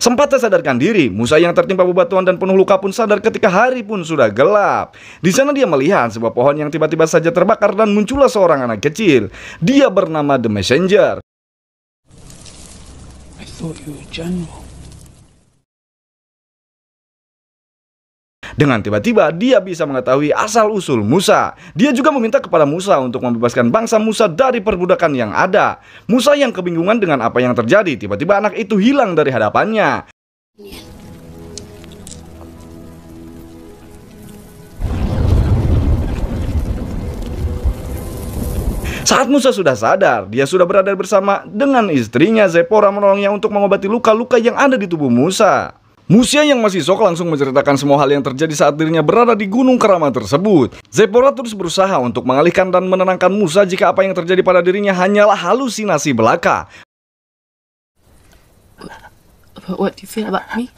Sempat tersadarkan diri, Musa yang tertimpa bebatuan dan penuh luka pun sadar ketika hari pun sudah gelap. Di sana dia melihat sebuah pohon yang tiba-tiba saja terbakar dan muncullah seorang anak kecil. Dia bernama The Messenger. I thought you were general. Dengan tiba-tiba dia bisa mengetahui asal-usul Musa. Dia juga meminta kepada Musa untuk membebaskan bangsa Musa dari perbudakan yang ada. Musa yang kebingungan dengan apa yang terjadi, tiba-tiba anak itu hilang dari hadapannya. Saat Musa sudah sadar, dia sudah berada bersama dengan istrinya Zipporah menolongnya untuk mengobati luka-luka yang ada di tubuh Musa. Musa yang masih shock langsung menceritakan semua hal yang terjadi saat dirinya berada di gunung keramat tersebut. Zipporah terus berusaha untuk mengalihkan dan menenangkan Musa jika apa yang terjadi pada dirinya hanyalah halusinasi belaka. But what do you feel about me?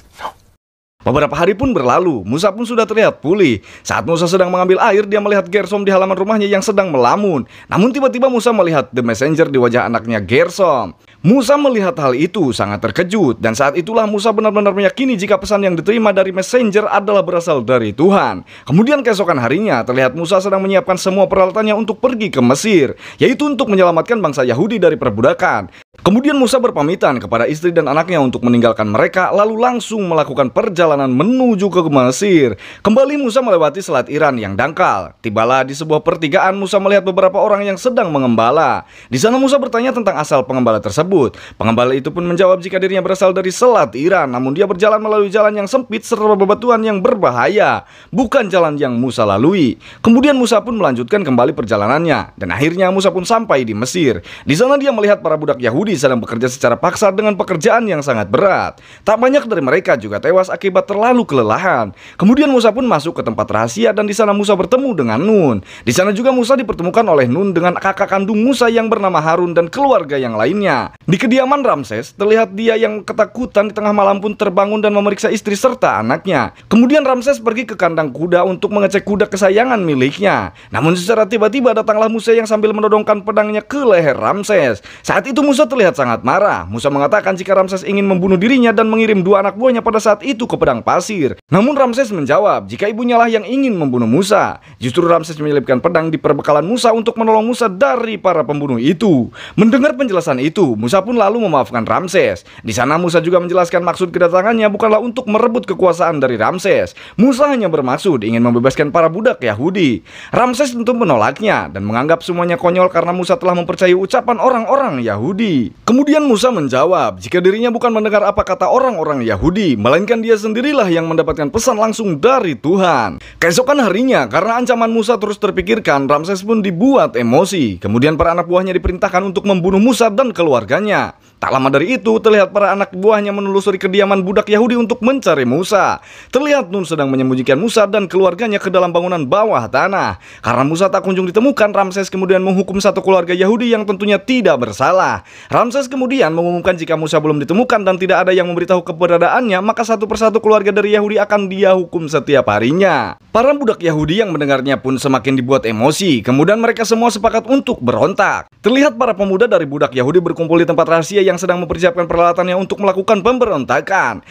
Beberapa hari pun berlalu, Musa pun sudah terlihat pulih. Saat Musa sedang mengambil air, dia melihat Gersom di halaman rumahnya yang sedang melamun. Namun tiba-tiba Musa melihat The Messenger di wajah anaknya Gersom. Musa melihat hal itu sangat terkejut, dan saat itulah Musa benar-benar meyakini jika pesan yang diterima dari Messenger adalah berasal dari Tuhan. Kemudian keesokan harinya, terlihat Musa sedang menyiapkan semua peralatannya untuk pergi ke Mesir, yaitu untuk menyelamatkan bangsa Yahudi dari perbudakan. Kemudian Musa berpamitan kepada istri dan anaknya untuk meninggalkan mereka, lalu langsung melakukan perjalanan menuju ke Mesir. Kembali Musa melewati Selat Iran yang dangkal. Tibalah di sebuah pertigaan, Musa melihat beberapa orang yang sedang mengembala. Di sana Musa bertanya tentang asal pengembala tersebut. Pengembala itu pun menjawab jika dirinya berasal dari Selat Iran, namun dia berjalan melalui jalan yang sempit serta bebatuan yang berbahaya, bukan jalan yang Musa lalui. Kemudian Musa pun melanjutkan kembali perjalanannya, dan akhirnya Musa pun sampai di Mesir. Di sana dia melihat para budak Yahudi sedang bekerja secara paksa dengan pekerjaan yang sangat berat. Tak banyak dari mereka juga tewas akibat terlalu kelelahan. Kemudian Musa pun masuk ke tempat rahasia dan di sana Musa bertemu dengan Nun. Di sana juga Musa dipertemukan oleh Nun dengan kakak kandung Musa yang bernama Harun dan keluarga yang lainnya. Di kediaman Ramses, terlihat dia yang ketakutan di tengah malam pun terbangun dan memeriksa istri serta anaknya. Kemudian Ramses pergi ke kandang kuda untuk mengecek kuda kesayangan miliknya. Namun secara tiba-tiba datanglah Musa yang sambil menodongkan pedangnya ke leher Ramses. Saat itu Musa terlihat sangat marah. Musa mengatakan jika Ramses ingin membunuh dirinya dan mengirim dua anak buahnya pada saat itu ke padang pasir. Namun Ramses menjawab jika ibunya lah yang ingin membunuh Musa. Justru Ramses menyelipkan pedang di perbekalan Musa untuk menolong Musa dari para pembunuh itu. Mendengar penjelasan itu, Musa pun lalu memaafkan Ramses. Di sana Musa juga menjelaskan maksud kedatangannya bukanlah untuk merebut kekuasaan dari Ramses. Musa hanya bermaksud ingin membebaskan para budak Yahudi. Ramses tentu menolaknya dan menganggap semuanya konyol karena Musa telah mempercayai ucapan orang-orang Yahudi. Kemudian Musa menjawab jika dirinya bukan mendengar apa kata orang-orang Yahudi, melainkan dia sendirilah yang mendapatkan pesan langsung dari Tuhan. Keesokan harinya, karena ancaman Musa terus terpikirkan, Ramses pun dibuat emosi. Kemudian para anak buahnya diperintahkan untuk membunuh Musa dan keluarganya. Tak lama dari itu, terlihat para anak buahnya menelusuri kediaman budak Yahudi untuk mencari Musa. Terlihat Nun sedang menyembunyikan Musa dan keluarganya ke dalam bangunan bawah tanah. Karena Musa tak kunjung ditemukan, Ramses kemudian menghukum satu keluarga Yahudi yang tentunya tidak bersalah. Ramses kemudian mengumumkan jika Musa belum ditemukan dan tidak ada yang memberitahu keberadaannya, maka satu persatu keluarga dari Yahudi akan dia hukum setiap harinya. Para budak Yahudi yang mendengarnya pun semakin dibuat emosi. Kemudian mereka semua sepakat untuk berontak. Terlihat para pemuda dari budak Yahudi berkumpul di tempat rahasia yang sedang mempersiapkan peralatannya untuk melakukan pemberontakan.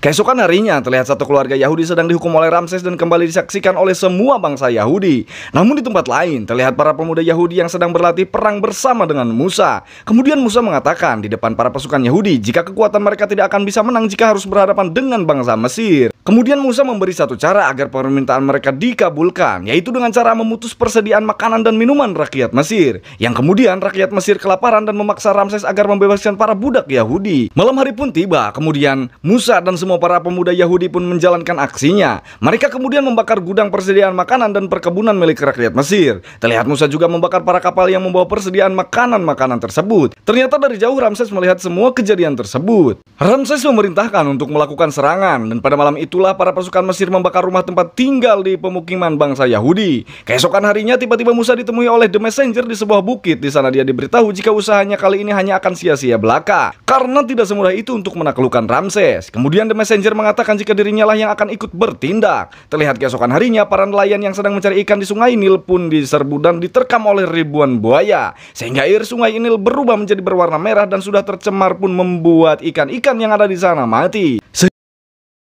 Keesokan harinya, terlihat satu keluarga Yahudi sedang dihukum oleh Ramses dan kembali disaksikan oleh semua bangsa Yahudi. Namun di tempat lain, terlihat para pemuda Yahudi yang sedang berlatih perang bersama dengan Musa. Kemudian Musa mengatakan di depan para pasukan Yahudi jika kekuatan mereka tidak akan bisa menang jika harus berhadapan dengan bangsa Mesir. Kemudian Musa memberi satu cara agar permintaan mereka dikabulkan, yaitu dengan cara memutus persediaan makanan dan minuman rakyat Mesir. Yang kemudian rakyat Mesir kelaparan dan memaksa Ramses agar membebaskan para budak Yahudi. Malam hari pun tiba, kemudian Musa dan semua para pemuda Yahudi pun menjalankan aksinya. Mereka kemudian membakar gudang persediaan makanan dan perkebunan milik rakyat Mesir. Terlihat Musa juga membakar para kapal yang membawa persediaan makanan-makanan tersebut. Ternyata dari jauh Ramses melihat semua kejadian tersebut. Ramses memerintahkan untuk melakukan serangan, dan pada malam itulah para pasukan Mesir membakar rumah tempat tinggal di pemukiman bangsa Yahudi. Keesokan harinya tiba-tiba Musa ditemui oleh The Messenger di sebuah bukit. Di sana dia diberitahu jika usahanya kali ini hanya akan sia-sia belaka, karena tidak semudah itu untuk menaklukkan Ramses. Kemudian The Messenger mengatakan jika dirinya lah yang akan ikut bertindak. Terlihat keesokan harinya, para nelayan yang sedang mencari ikan di sungai Nil pun diserbu dan diterkam oleh ribuan buaya, sehingga air sungai Nil berubah menjadi berwarna merah dan sudah tercemar pun membuat ikan-ikan yang ada di sana mati.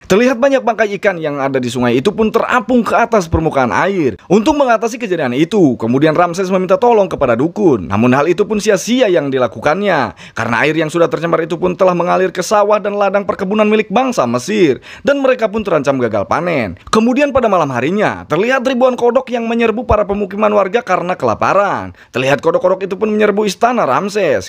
Terlihat banyak bangkai ikan yang ada di sungai itu pun terapung ke atas permukaan air. Untuk mengatasi kejadian itu, kemudian Ramses meminta tolong kepada dukun. Namun hal itu pun sia-sia yang dilakukannya, karena air yang sudah tercemar itu pun telah mengalir ke sawah dan ladang perkebunan milik bangsa Mesir, dan mereka pun terancam gagal panen. Kemudian pada malam harinya, terlihat ribuan kodok yang menyerbu para pemukiman warga karena kelaparan. Terlihat kodok-kodok itu pun menyerbu istana Ramses.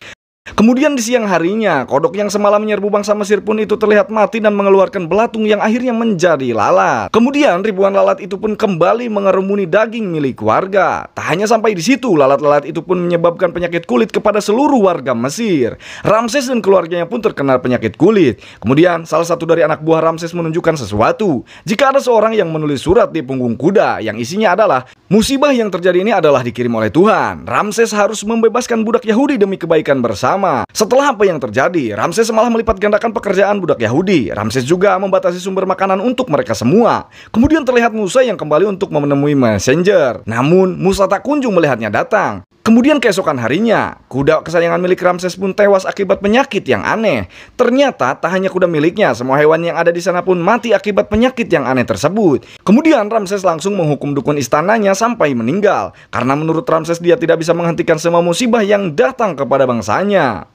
Kemudian di siang harinya, kodok yang semalam menyerbu bangsa Mesir pun itu terlihat mati dan mengeluarkan belatung yang akhirnya menjadi lalat. Kemudian ribuan lalat itu pun kembali mengerumuni daging milik warga. Tak hanya sampai di situ, lalat-lalat itu pun menyebabkan penyakit kulit kepada seluruh warga Mesir. Ramses dan keluarganya pun terkena penyakit kulit. Kemudian salah satu dari anak buah Ramses menunjukkan sesuatu. Jika ada seorang yang menulis surat di punggung kuda yang isinya adalah, musibah yang terjadi ini adalah dikirim oleh Tuhan. Ramses harus membebaskan budak Yahudi demi kebaikan bersama. Setelah apa yang terjadi, Ramses malah melipat gandakan pekerjaan budak Yahudi. Ramses juga membatasi sumber makanan untuk mereka semua. Kemudian terlihat Musa yang kembali untuk menemui Messenger. Namun Musa tak kunjung melihatnya datang. Kemudian keesokan harinya, kuda kesayangan milik Ramses pun tewas akibat penyakit yang aneh. Ternyata tak hanya kuda miliknya, semua hewan yang ada di sana pun mati akibat penyakit yang aneh tersebut. Kemudian Ramses langsung menghukum dukun istananya sampai meninggal, karena menurut Ramses dia tidak bisa menghentikan semua musibah yang datang kepada bangsanya.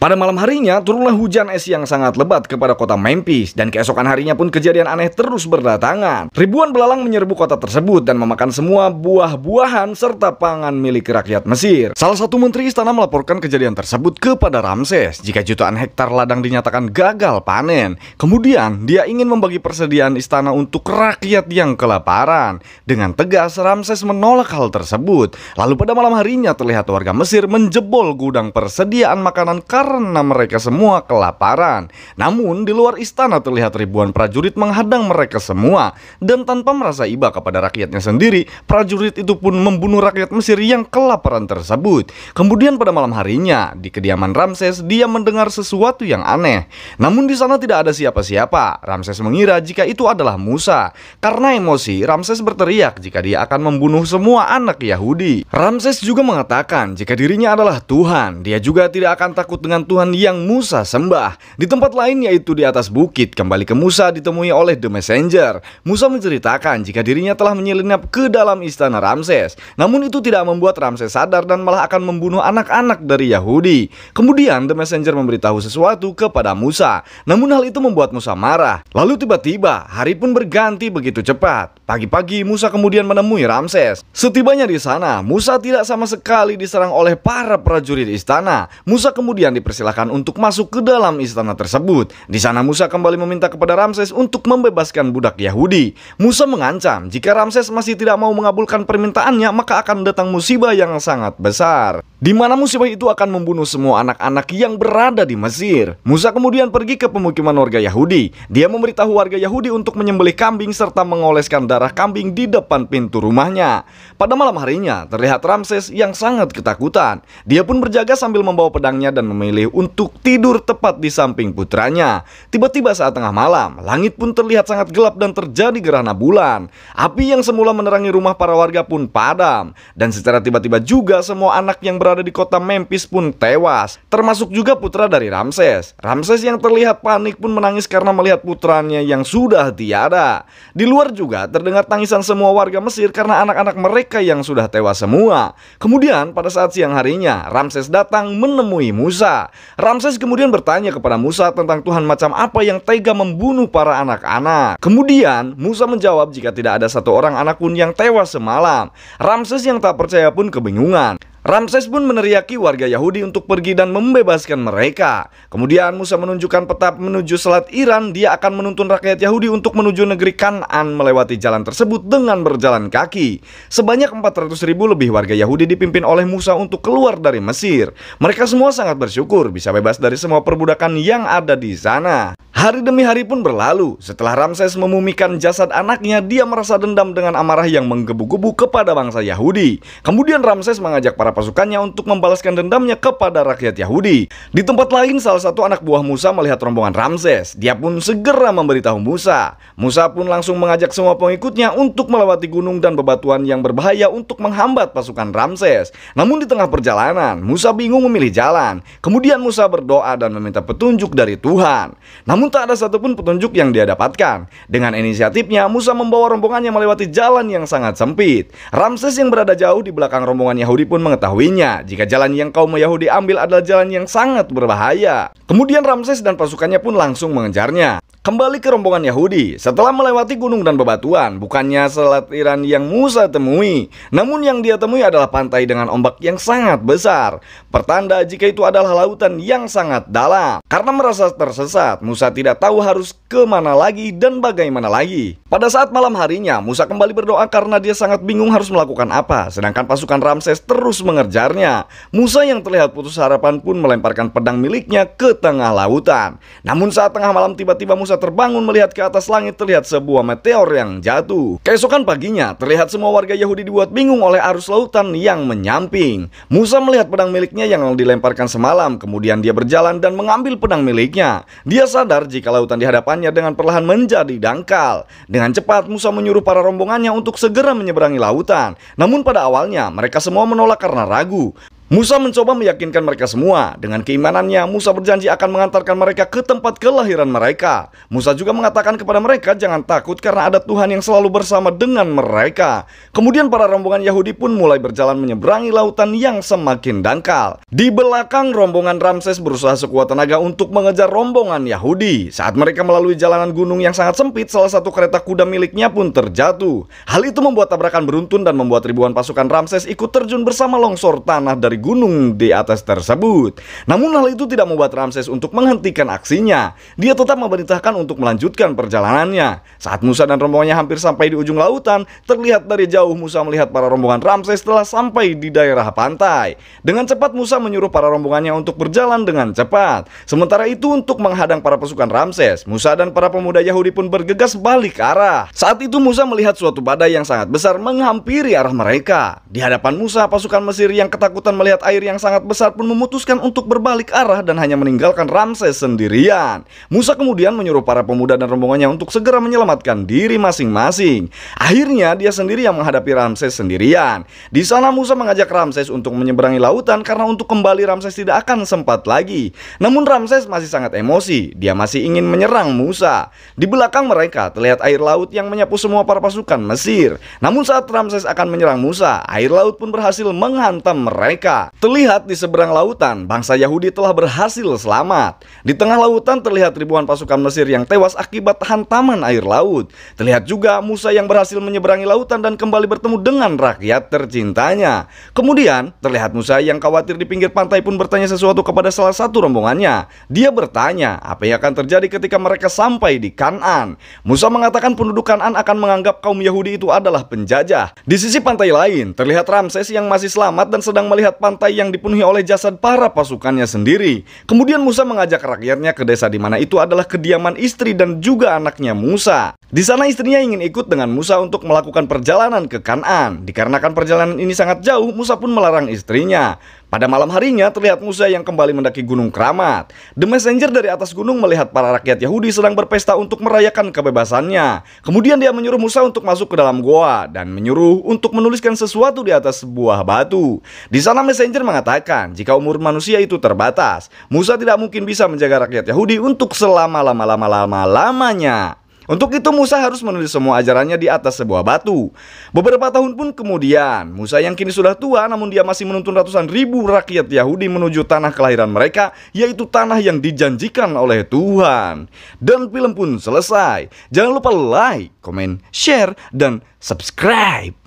Pada malam harinya, turunlah hujan es yang sangat lebat kepada kota Memphis, dan keesokan harinya pun kejadian aneh terus berdatangan. Ribuan belalang menyerbu kota tersebut dan memakan semua buah-buahan serta pangan milik rakyat Mesir. Salah satu menteri istana melaporkan kejadian tersebut kepada Ramses jika jutaan hektar ladang dinyatakan gagal panen. Kemudian dia ingin membagi persediaan istana untuk rakyat yang kelaparan. Dengan tegas Ramses menolak hal tersebut. Lalu pada malam harinya terlihat warga Mesir menjebol gudang persediaan makanan karena mereka semua kelaparan. Namun di luar istana terlihat ribuan prajurit menghadang mereka semua, dan tanpa merasa iba kepada rakyatnya sendiri, prajurit itu pun membunuh rakyat Mesir yang kelaparan tersebut. Kemudian pada malam harinya di kediaman Ramses, dia mendengar sesuatu yang aneh. Namun di sana tidak ada siapa-siapa. Ramses mengira jika itu adalah Musa. Karena emosi, Ramses berteriak jika dia akan membunuh semua anak Yahudi. Ramses juga mengatakan jika dirinya adalah Tuhan, dia juga tidak akan takut dengan Tuhan yang Musa sembah. Di tempat lain, yaitu di atas bukit, kembali ke Musa ditemui oleh The Messenger. Musa menceritakan jika dirinya telah menyelinap ke dalam istana Ramses. Namun itu tidak membuat Ramses sadar dan malah akan membunuh anak-anak dari Yahudi. Kemudian The Messenger memberitahu sesuatu kepada Musa. Namun hal itu membuat Musa marah. Lalu tiba-tiba hari pun berganti begitu cepat. Pagi-pagi Musa kemudian menemui Ramses. Setibanya di sana, Musa tidak sama sekali diserang oleh para prajurit istana. Musa kemudian dipersilahkan untuk masuk ke dalam istana tersebut. Di sana Musa kembali meminta kepada Ramses untuk membebaskan budak Yahudi. Musa mengancam jika Ramses masih tidak mau mengabulkan permintaannya, maka akan datang musibah yang sangat besar, di mana musibah itu akan membunuh semua anak-anak yang berada di Mesir. Musa kemudian pergi ke pemukiman warga Yahudi. Dia memberitahu warga Yahudi untuk menyembelih kambing serta mengoleskan darah kambing di depan pintu rumahnya. Pada malam harinya terlihat Ramses yang sangat ketakutan. Dia pun berjaga sambil membawa pedangnya dan memilih untuk tidur tepat di samping putranya. Tiba-tiba saat tengah malam, langit pun terlihat sangat gelap dan terjadi gerhana bulan. Api yang semula menerangi rumah para warga pun padam, dan secara tiba-tiba juga semua anak yang berada di kota Memphis pun tewas, termasuk juga putra dari Ramses. Ramses yang terlihat panik pun menangis karena melihat putranya yang sudah tiada. Di luar juga terdengar tangisan semua warga Mesir karena anak-anak mereka yang sudah tewas semua. Kemudian pada saat siang harinya, Ramses datang menemui Musa. Ramses kemudian bertanya kepada Musa tentang Tuhan macam apa yang tega membunuh para anak-anak. Kemudian Musa menjawab jika tidak ada satu orang anak pun yang tewas semalam. Ramses yang tak percaya pun kebingungan. Ramses pun meneriaki warga Yahudi untuk pergi dan membebaskan mereka. Kemudian Musa menunjukkan peta menuju Selat Iran. Dia akan menuntun rakyat Yahudi untuk menuju negeri Kanaan melewati jalan tersebut dengan berjalan kaki. Sebanyak 400.000 lebih warga Yahudi dipimpin oleh Musa untuk keluar dari Mesir. Mereka semua sangat bersyukur bisa bebas dari semua perbudakan yang ada di sana. Hari demi hari pun berlalu. Setelah Ramses memumikan jasad anaknya, dia merasa dendam dengan amarah yang menggebu-gebu kepada bangsa Yahudi. Kemudian Ramses mengajak para pasukannya untuk membalaskan dendamnya kepada rakyat Yahudi. Di tempat lain, salah satu anak buah Musa melihat rombongan Ramses. Dia pun segera memberitahu Musa. Musa pun langsung mengajak semua pengikutnya untuk melewati gunung dan bebatuan yang berbahaya untuk menghambat pasukan Ramses. Namun di tengah perjalanan, Musa bingung memilih jalan. Kemudian Musa berdoa dan meminta petunjuk dari Tuhan. Namun tak ada satupun petunjuk yang dia dapatkan. Dengan inisiatifnya, Musa membawa rombongannya melewati jalan yang sangat sempit. Ramses yang berada jauh di belakang rombongan Yahudi pun mengetahuinya jika jalan yang kaum Yahudi ambil adalah jalan yang sangat berbahaya. Kemudian Ramses dan pasukannya pun langsung mengejarnya. Kembali ke rombongan Yahudi, setelah melewati gunung dan bebatuan, bukannya selatiran yang Musa temui, namun yang dia temui adalah pantai dengan ombak yang sangat besar. Pertanda jika itu adalah lautan yang sangat dalam. Karena merasa tersesat, Musa tidak tahu harus kemana lagi dan bagaimana lagi. Pada saat malam harinya, Musa kembali berdoa karena dia sangat bingung harus melakukan apa, sedangkan pasukan Ramses terus mengejarnya. Musa yang terlihat putus harapan pun melemparkan pedang miliknya ke tengah lautan. Namun saat tengah malam tiba-tiba Musa terbangun melihat ke atas langit terlihat sebuah meteor yang jatuh. Keesokan paginya terlihat semua warga Yahudi dibuat bingung oleh arus lautan yang menyamping. Musa melihat pedang miliknya yang dilemparkan semalam, kemudian dia berjalan dan mengambil pedang miliknya. Dia sadar jika lautan di hadapannya dengan perlahan menjadi dangkal. Dengan cepat Musa menyuruh para rombongannya untuk segera menyeberangi lautan. Namun pada awalnya mereka semua menolak karena ragu. Musa mencoba meyakinkan mereka semua. Dengan keimanannya, Musa berjanji akan mengantarkan mereka ke tempat kelahiran mereka. Musa juga mengatakan kepada mereka jangan takut karena ada Tuhan yang selalu bersama dengan mereka. Kemudian para rombongan Yahudi pun mulai berjalan menyeberangi lautan yang semakin dangkal. Di belakang, rombongan Ramses berusaha sekuat tenaga untuk mengejar rombongan Yahudi. Saat mereka melalui jalanan gunung yang sangat sempit, salah satu kereta kuda miliknya pun terjatuh. Hal itu membuat tabrakan beruntun dan membuat ribuan pasukan Ramses ikut terjun bersama longsor tanah dari gunung di atas tersebut. Namun hal itu tidak membuat Ramses untuk menghentikan aksinya. Dia tetap memerintahkan untuk melanjutkan perjalanannya. Saat Musa dan rombongannya hampir sampai di ujung lautan, terlihat dari jauh Musa melihat para rombongan Ramses telah sampai di daerah pantai. Dengan cepat Musa menyuruh para rombongannya untuk berjalan dengan cepat. Sementara itu untuk menghadang para pasukan Ramses, Musa dan para pemuda Yahudi pun bergegas balik arah. Saat itu Musa melihat suatu badai yang sangat besar menghampiri arah mereka. Di hadapan Musa, pasukan Mesir yang ketakutan melihat air yang sangat besar pun memutuskan untuk berbalik arah dan hanya meninggalkan Ramses sendirian. Musa kemudian menyuruh para pemuda dan rombongannya untuk segera menyelamatkan diri masing-masing. Akhirnya dia sendiri yang menghadapi Ramses sendirian. Di sana Musa mengajak Ramses untuk menyeberangi lautan karena untuk kembali Ramses tidak akan sempat lagi. Namun Ramses masih sangat emosi. Dia masih ingin menyerang Musa. Di belakang mereka terlihat air laut yang menyapu semua para pasukan Mesir. Namun saat Ramses akan menyerang Musa, air laut pun berhasil menghantam mereka. Terlihat di seberang lautan, bangsa Yahudi telah berhasil selamat. Di tengah lautan terlihat ribuan pasukan Mesir yang tewas akibat hantaman air laut. Terlihat juga Musa yang berhasil menyeberangi lautan dan kembali bertemu dengan rakyat tercintanya. Kemudian terlihat Musa yang khawatir di pinggir pantai pun bertanya sesuatu kepada salah satu rombongannya. Dia bertanya apa yang akan terjadi ketika mereka sampai di Kanaan. Musa mengatakan penduduk Kanaan akan menganggap kaum Yahudi itu adalah penjajah. Di sisi pantai lain terlihat Ramses yang masih selamat dan sedang melihat pantai yang dipenuhi oleh jasad para pasukannya sendiri. Kemudian Musa mengajak rakyatnya ke desa di mana itu adalah kediaman istri dan juga anaknya Musa. Di sana istrinya ingin ikut dengan Musa untuk melakukan perjalanan ke Kanaan. Dikarenakan perjalanan ini sangat jauh, Musa pun melarang istrinya. Pada malam harinya terlihat Musa yang kembali mendaki Gunung Keramat. The Messenger dari atas gunung melihat para rakyat Yahudi sedang berpesta untuk merayakan kebebasannya. Kemudian dia menyuruh Musa untuk masuk ke dalam goa dan menyuruh untuk menuliskan sesuatu di atas sebuah batu. Di sana Messenger mengatakan jika umur manusia itu terbatas, Musa tidak mungkin bisa menjaga rakyat Yahudi untuk selama-lama-lamanya. Untuk itu Musa harus menulis semua ajarannya di atas sebuah batu. Beberapa tahun pun kemudian, Musa yang kini sudah tua namun dia masih menuntun ratusan ribu rakyat Yahudi menuju tanah kelahiran mereka, yaitu tanah yang dijanjikan oleh Tuhan. Dan film pun selesai. Jangan lupa like, komen, share, dan subscribe.